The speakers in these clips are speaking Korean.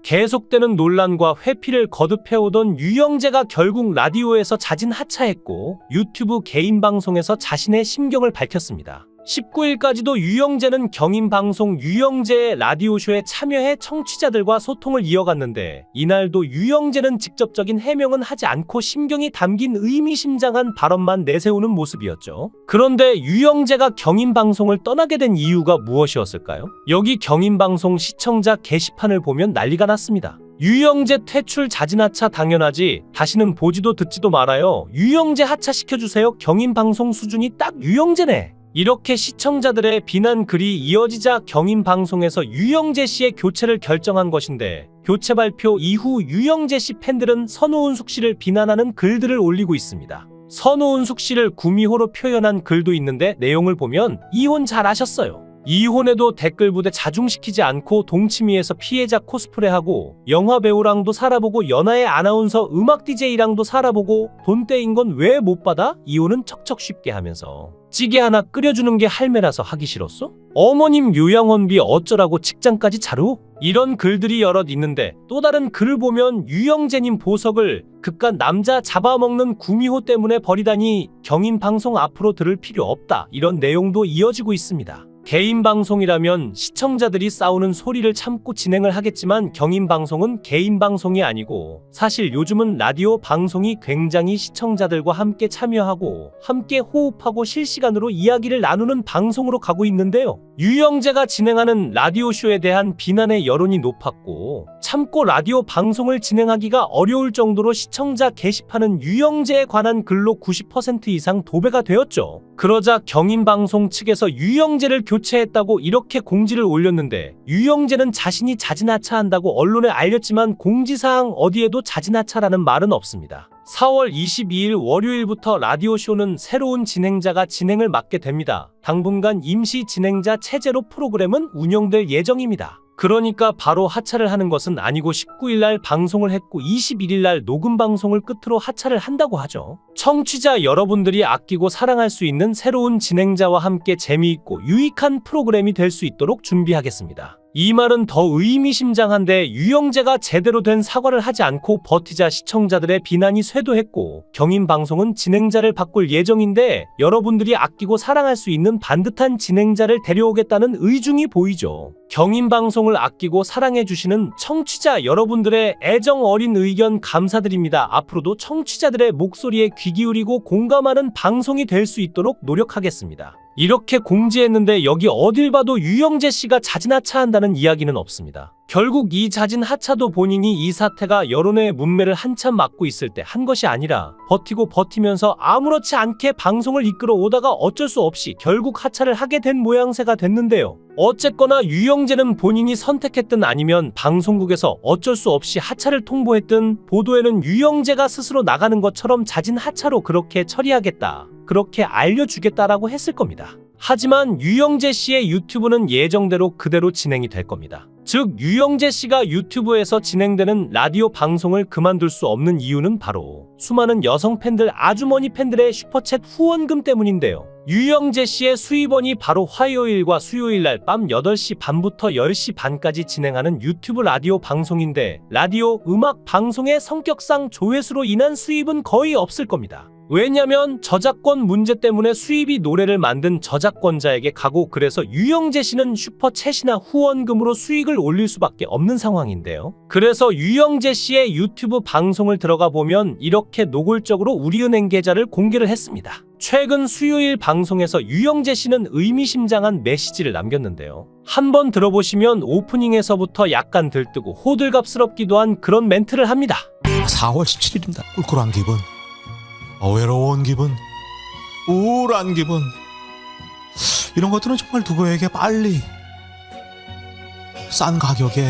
계속되는 논란과 회피를 거듭해오던 유영재가 결국 라디오에서 자진 하차했고 유튜브 개인 방송에서 자신의 심경을 밝혔습니다. 19일까지도 유영재는 경인방송 유영재의 라디오쇼에 참여해 청취자들과 소통을 이어갔는데 이날도 유영재는 직접적인 해명은 하지 않고 심경이 담긴 의미심장한 발언만 내세우는 모습이었죠. 그런데 유영재가 경인방송을 떠나게 된 이유가 무엇이었을까요? 여기 경인방송 시청자 게시판을 보면 난리가 났습니다. 유영재 퇴출 자진 하차 당연하지. 다시는 보지도 듣지도 말아요. 유영재 하차시켜주세요. 경인방송 수준이 딱 유영재네. 이렇게 시청자들의 비난 글이 이어지자 경인방송에서 유영재 씨의 교체를 결정한 것인데 교체 발표 이후 유영재 씨 팬들은 선우은숙 씨를 비난하는 글들을 올리고 있습니다. 선우은숙 씨를 구미호로 표현한 글도 있는데 내용을 보면 이혼 잘하셨어요. 이혼에도 댓글 부대 자중시키지 않고 동치미에서 피해자 코스프레하고 영화 배우랑도 살아보고 연하의 아나운서 음악 DJ랑도 살아보고 돈 떼인 건 왜 못 받아? 이혼은 척척 쉽게 하면서 찌개 하나 끓여주는 게 할매라서 하기 싫었어? 어머님 요양원비 어쩌라고 직장까지 차로? 이런 글들이 여럿 있는데 또 다른 글을 보면 유영재님 보석을 그깟 남자 잡아먹는 구미호 때문에 버리다니 경인방송 앞으로 들을 필요 없다. 이런 내용도 이어지고 있습니다. 개인 방송이라면 시청자들이 싸우는 소리를 참고 진행을 하겠지만 경인방송은 개인 방송이 아니고 사실 요즘은 라디오 방송이 굉장히 시청자들과 함께 참여하고 함께 호흡하고 실시간으로 이야기를 나누는 방송으로 가고 있는데요. 유영재가 진행하는 라디오쇼에 대한 비난의 여론이 높았고 참고 라디오 방송을 진행하기가 어려울 정도로 시청자 게시판은 유영재에 관한 글로 90% 이상 도배가 되었죠. 그러자 경인방송 측에서 유영재를 교체했다고 이렇게 공지를 올렸는데 유영재는 자신이 자진 하차한다고 언론에 알렸지만 공지사항 어디에도 자진 하차라는 말은 없습니다. 4월 22일 월요일부터 라디오쇼는 새로운 진행자가 진행을 맡게 됩니다. 당분간 임시 진행자 체제로 프로그램은 운영될 예정입니다. 그러니까 바로 하차를 하는 것은 아니고 19일날 방송을 했고 21일날 녹음 방송을 끝으로 하차를 한다고 하죠. 청취자 여러분들이 아끼고 사랑할 수 있는 새로운 진행자와 함께 재미있고 유익한 프로그램이 될 수 있도록 준비하겠습니다. 이 말은 더 의미심장한데 유영재가 제대로 된 사과를 하지 않고 버티자 시청자들의 비난이 쇄도했고 경인방송은 진행자를 바꿀 예정인데 여러분들이 아끼고 사랑할 수 있는 반듯한 진행자를 데려오겠다는 의중이 보이죠. 경인방송을 아끼고 사랑해주시는 청취자 여러분들의 애정 어린 의견 감사드립니다. 앞으로도 청취자들의 목소리에 귀 기울이고 공감하는 방송이 될 수 있도록 노력하겠습니다. 이렇게 공지했는데 여기 어딜 봐도 유영재 씨가 자진 하차한다는 이야기는 없습니다. 결국 이 자진 하차도 본인이 이 사태가 여론의 문매를 한참 막고 있을 때 한 것이 아니라 버티고 버티면서 아무렇지 않게 방송을 이끌어 오다가 어쩔 수 없이 결국 하차를 하게 된 모양새가 됐는데요. 어쨌거나 유영재는 본인이 선택했든 아니면 방송국에서 어쩔 수 없이 하차를 통보했든 보도에는 유영재가 스스로 나가는 것처럼 자진 하차로 그렇게 처리하겠다, 그렇게 알려주겠다라고 했을 겁니다. 하지만 유영재 씨의 유튜브는 예정대로 그대로 진행이 될 겁니다. 즉 유영재 씨가 유튜브에서 진행되는 라디오 방송을 그만둘 수 없는 이유는 바로 수많은 여성 팬들, 아주머니 팬들의 슈퍼챗 후원금 때문인데요. 유영재 씨의 수입원이 바로 화요일과 수요일날 밤 8시 반부터 10시 반까지 진행하는 유튜브 라디오 방송인데 라디오 음악 방송의 성격상 조회수로 인한 수입은 거의 없을 겁니다. 왜냐면 저작권 문제 때문에 수입이 노래를 만든 저작권자에게 가고 그래서 유영재 씨는 슈퍼챗이나 후원금으로 수익을 올릴 수밖에 없는 상황인데요. 그래서 유영재 씨의 유튜브 방송을 들어가 보면 이렇게 노골적으로 우리은행 계좌를 공개를 했습니다. 최근 수요일 방송에서 유영재 씨는 의미심장한 메시지를 남겼는데요. 한번 들어보시면 오프닝에서부터 약간 들뜨고 호들갑스럽기도 한 그런 멘트를 합니다. 4월 17일입니다. 꿀꿀한 기분, 외로운 기분, 우울한 기분, 이런 것들은 정말 누구에게 빨리 싼 가격에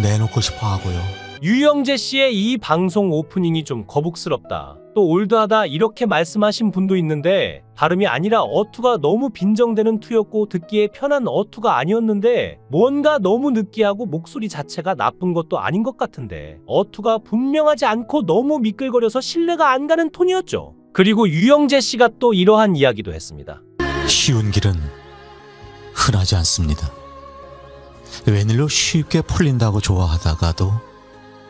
내놓고 싶어 하고요. 유영재 씨의 이 방송 오프닝이 좀 거북스럽다, 또 올드하다 이렇게 말씀하신 분도 있는데 다름이 아니라 어투가 너무 빈정되는 투였고 듣기에 편한 어투가 아니었는데 뭔가 너무 느끼하고 목소리 자체가 나쁜 것도 아닌 것 같은데 어투가 분명하지 않고 너무 미끌거려서 신뢰가 안 가는 톤이었죠. 그리고 유영재 씨가 또 이러한 이야기도 했습니다. 쉬운 길은 흔하지 않습니다. 웬일로 쉽게 풀린다고 좋아하다가도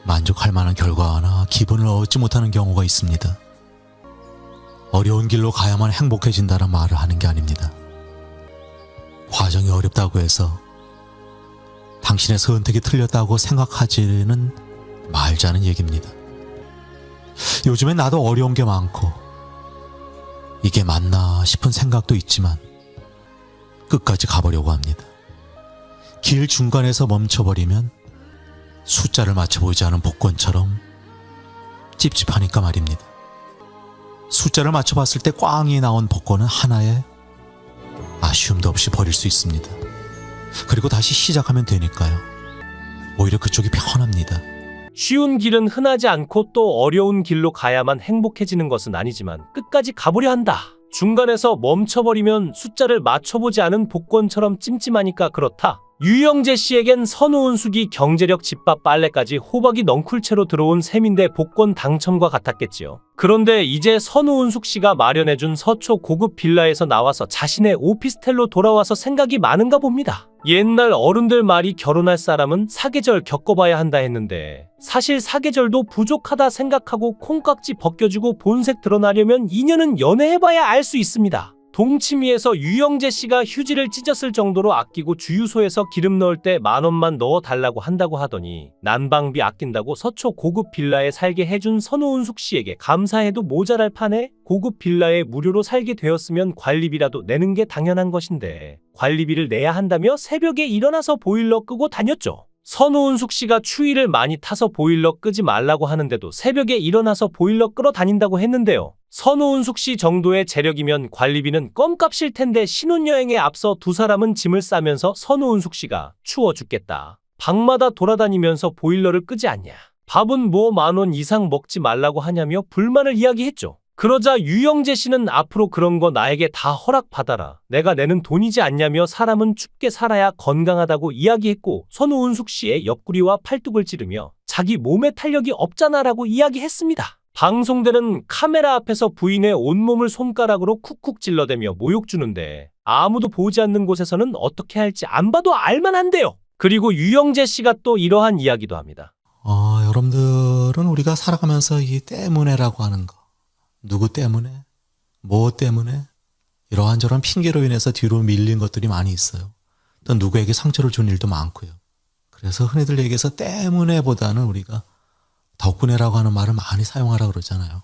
만족할 만한 결과나 기분을 얻지 못하는 경우가 있습니다. 어려운 길로 가야만 행복해진다는 말을 하는 게 아닙니다. 과정이 어렵다고 해서 당신의 선택이 틀렸다고 생각하지는 말자는 얘기입니다. 요즘엔 나도 어려운 게 많고 이게 맞나 싶은 생각도 있지만 끝까지 가보려고 합니다. 길 중간에서 멈춰버리면 숫자를 맞춰보지 않은 복권처럼 찝찝하니까 말입니다. 숫자를 맞춰봤을 때 꽝이 나온 복권은 하나에 아쉬움도 없이 버릴 수 있습니다. 그리고 다시 시작하면 되니까요. 오히려 그쪽이 편합니다. 쉬운 길은 흔하지 않고 또 어려운 길로 가야만 행복해지는 것은 아니지만 끝까지 가보려 한다. 중간에서 멈춰버리면 숫자를 맞춰보지 않은 복권처럼 찜찜하니까 그렇다. 유영재 씨에겐 선우은숙이 경제력 집밥 빨래까지 호박이 넝쿨채로 들어온 셈인데 복권 당첨과 같았겠지요. 그런데 이제 선우은숙 씨가 마련해준 서초 고급 빌라에서 나와서 자신의 오피스텔로 돌아와서 생각이 많은가 봅니다. 옛날 어른들 말이 결혼할 사람은 사계절 겪어봐야 한다 했는데 사실 사계절도 부족하다 생각하고 콩깍지 벗겨주고 본색 드러나려면 2년은 연애해봐야 알 수 있습니다. 동치미에서 유영재 씨가 휴지를 찢었을 정도로 아끼고 주유소에서 기름 넣을 때 10,000원만 넣어달라고 한다고 하더니 난방비 아낀다고 서초 고급 빌라에 살게 해준 선우은숙 씨에게 감사해도 모자랄 판에 고급 빌라에 무료로 살게 되었으면 관리비라도 내는 게 당연한 것인데 관리비를 내야 한다며 새벽에 일어나서 보일러 끄고 다녔죠. 선우은숙 씨가 추위를 많이 타서 보일러 끄지 말라고 하는데도 새벽에 일어나서 보일러 끄러 다닌다고 했는데요. 선우은숙 씨 정도의 재력이면 관리비는 껌값일 텐데 신혼여행에 앞서 두 사람은 짐을 싸면서 선우은숙 씨가 추워 죽겠다. 방마다 돌아다니면서 보일러를 끄지 않냐. 밥은 뭐 10,000원 이상 먹지 말라고 하냐며 불만을 이야기했죠. 그러자 유영재 씨는 앞으로 그런 거 나에게 다 허락받아라. 내가 내는 돈이지 않냐며 사람은 춥게 살아야 건강하다고 이야기했고 선우은숙 씨의 옆구리와 팔뚝을 찌르며 자기 몸에 탄력이 없잖아라고 이야기했습니다. 방송되는 카메라 앞에서 부인의 온몸을 손가락으로 쿡쿡 찔러대며 모욕 주는데 아무도 보지 않는 곳에서는 어떻게 할지 안 봐도 알만한데요. 그리고 유영재 씨가 또 이러한 이야기도 합니다. 여러분들은 우리가 살아가면서 이 때문에라고 하는 거, 누구 때문에, 뭐 때문에 이러한저러한 핑계로 인해서 뒤로 밀린 것들이 많이 있어요. 또 누구에게 상처를 준 일도 많고요. 그래서 흔히들 얘기해서 때문에보다는 우리가 덕분에라고 하는 말을 많이 사용하라고 그러잖아요.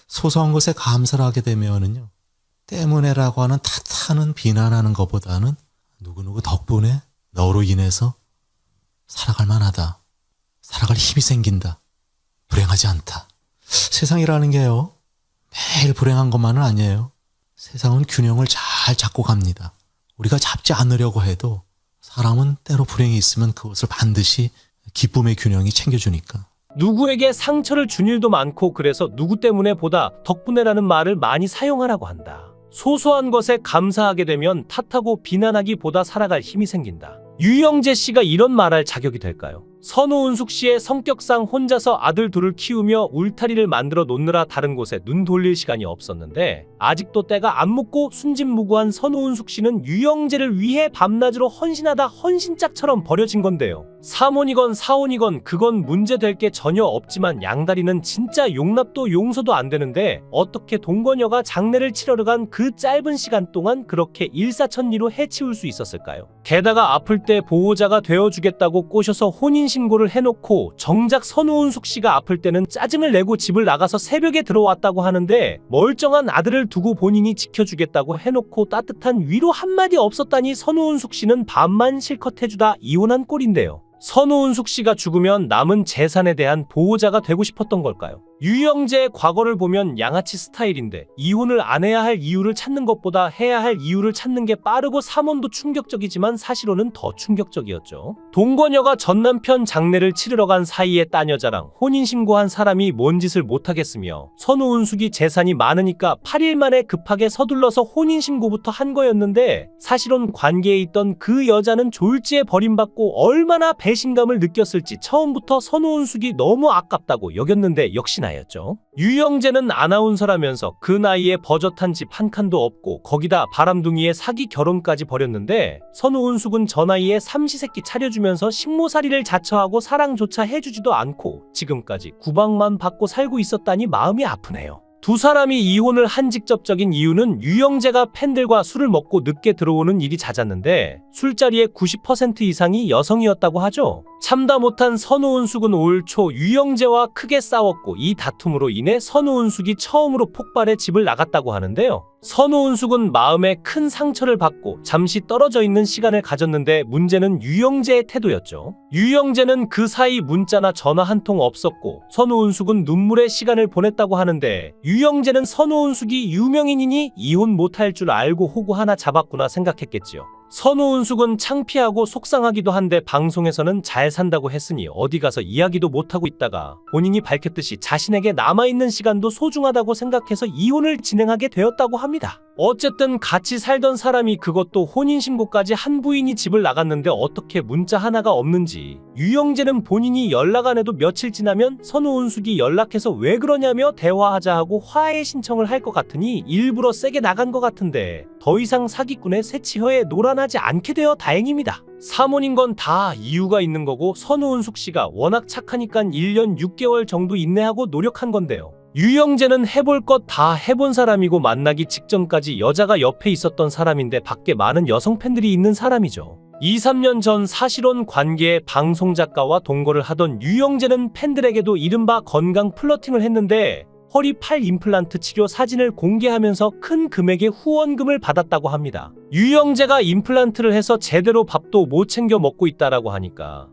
소소한 것에 감사를 하게 되면은요, 때문에라고 하는 탓하는 비난하는 것보다는 누구누구 덕분에 너로 인해서 살아갈 만하다, 살아갈 힘이 생긴다, 불행하지 않다. 세상이라는 게요, 매일 불행한 것만은 아니에요. 세상은 균형을 잘 잡고 갑니다. 우리가 잡지 않으려고 해도 사람은 때로 불행이 있으면 그것을 반드시 기쁨의 균형이 챙겨주니까. 누구에게 상처를 준 일도 많고 그래서 누구 때문에 보다 덕분에라는 말을 많이 사용하라고 한다. 소소한 것에 감사하게 되면 탓하고 비난하기보다 살아갈 힘이 생긴다. 유영재 씨가 이런 말할 자격이 될까요? 선우은숙 씨의 성격상 혼자서 아들 둘을 키우며 울타리를 만들어 놓느라 다른 곳에 눈 돌릴 시간이 없었는데 아직도 때가 안 묻고 순진무구한 선우은숙 씨는 유영재를 위해 밤낮으로 헌신하다 헌신짝처럼 버려진 건데요. 3혼이건 4혼이건 그건 문제될 게 전혀 없지만 양다리는 진짜 용납도 용서도 안 되는데 어떻게 동거녀가 장례를 치러러 간 그 짧은 시간 동안 그렇게 일사천리로 해치울 수 있었을까요? 게다가 아플 때 보호자가 되어주겠다고 꼬셔서 혼인신고를 해놓고 정작 선우은숙 씨가 아플 때는 짜증을 내고 집을 나가서 새벽에 들어왔다고 하는데 멀쩡한 아들을 두고 본인이 지켜주겠다고 해놓고 따뜻한 위로 한마디 없었다니 선우은숙 씨는 반만 실컷 해주다 이혼한 꼴인데요. 선우은숙 씨가 죽으면 남은 재산에 대한 보호자가 되고 싶었던 걸까요? 유영재의 과거를 보면 양아치 스타일인데 이혼을 안 해야 할 이유를 찾는 것보다 해야 할 이유를 찾는 게 빠르고 3혼도 충격적이지만 사실로는 더 충격적이었죠. 동거녀가 전 남편 장례를 치르러 간 사이에 딴 여자랑 혼인신고한 사람이 뭔 짓을 못하겠으며 선우은숙이 재산이 많으니까 8일 만에 급하게 서둘러서 혼인신고부터 한 거였는데 사실은 관계에 있던 그 여자는 졸지에 버림받고 얼마나 배신감을 느꼈을지 처음부터 선우은숙이 너무 아깝다고 여겼는데 역시나 나였죠. 유영재는 아나운서라면서 그 나이에 버젓한 집 한 칸도 없고 거기다 바람둥이에 사기 결혼까지 벌였는데 선우은숙은 저 나이에 삼시세끼 차려주면서 식모살이를 자처하고 사랑조차 해주지도 않고 지금까지 구박만 받고 살고 있었다니 마음이 아프네요. 두 사람이 이혼을 한 직접적인 이유는 유영재가 팬들과 술을 먹고 늦게 들어오는 일이 잦았는데 술자리의 90% 이상이 여성이었다고 하죠. 참다 못한 선우은숙은 올 초 유영재와 크게 싸웠고 이 다툼으로 인해 선우은숙이 처음으로 폭발해 집을 나갔다고 하는데요. 선우은숙은 마음에 큰 상처를 받고 잠시 떨어져 있는 시간을 가졌는데 문제는 유영재의 태도였죠. 유영재는 그 사이 문자나 전화 한 통 없었고 선우은숙은 눈물의 시간을 보냈다고 하는데 유영재는 선우은숙이 유명인이니 이혼 못할 줄 알고 호구 하나 잡았구나 생각했겠지요. 선우은숙은 창피하고 속상하기도 한데 방송에서는 잘 산다고 했으니 어디 가서 이야기도 못하고 있다가 본인이 밝혔듯이 자신에게 남아있는 시간도 소중하다고 생각해서 이혼을 진행하게 되었다고 합니다. 어쨌든 같이 살던 사람이 그것도 혼인신고까지 한 부인이 집을 나갔는데 어떻게 문자 하나가 없는지 유영재는 본인이 연락 안 해도 며칠 지나면 선우은숙이 연락해서 왜 그러냐며 대화하자 하고 화해 신청을 할 것 같으니 일부러 세게 나간 것 같은데 더 이상 사기꾼의 새치혀에 노란하지 않게 되어 다행입니다. 사모님 건 다 이유가 있는 거고 선우은숙 씨가 워낙 착하니까 1년 6개월 정도 인내하고 노력한 건데요. 유영재는 해볼 것 다 해본 사람이고 만나기 직전까지 여자가 옆에 있었던 사람인데 밖에 많은 여성 팬들이 있는 사람이죠. 2, 3년 전 사실혼 관계의 방송작가와 동거를 하던 유영재는 팬들에게도 이른바 건강 플러팅을 했는데 허리 팔 임플란트 치료 사진을 공개하면서 큰 금액의 후원금을 받았다고 합니다. 유영재가 임플란트를 해서 제대로 밥도 못 챙겨 먹고 있다라고 하니까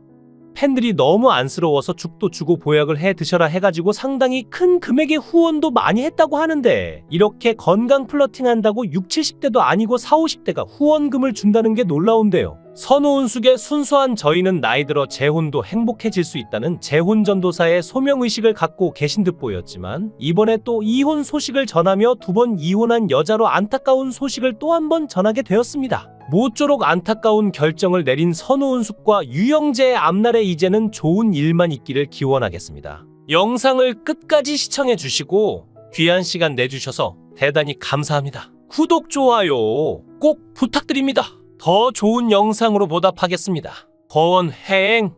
팬들이 너무 안쓰러워서 죽도 주고 보약을 해 드셔라 해가지고 상당히 큰 금액의 후원도 많이 했다고 하는데 이렇게 건강 플러팅 한다고 60, 70대도 아니고 40, 50대가 후원금을 준다는 게 놀라운데요. 선우은숙의 순수한 저희는 나이 들어 재혼도 행복해질 수 있다는 재혼전도사의 소명의식을 갖고 계신 듯 보였지만 이번에 또 이혼 소식을 전하며 2번 이혼한 여자로 안타까운 소식을 또 한 번 전하게 되었습니다. 모쪼록 안타까운 결정을 내린 선우은숙과 유영재의 앞날에 이제는 좋은 일만 있기를 기원하겠습니다. 영상을 끝까지 시청해 주시고 귀한 시간 내주셔서 대단히 감사합니다. 구독, 좋아요 꼭 부탁드립니다. 더 좋은 영상으로 보답하겠습니다. 거원행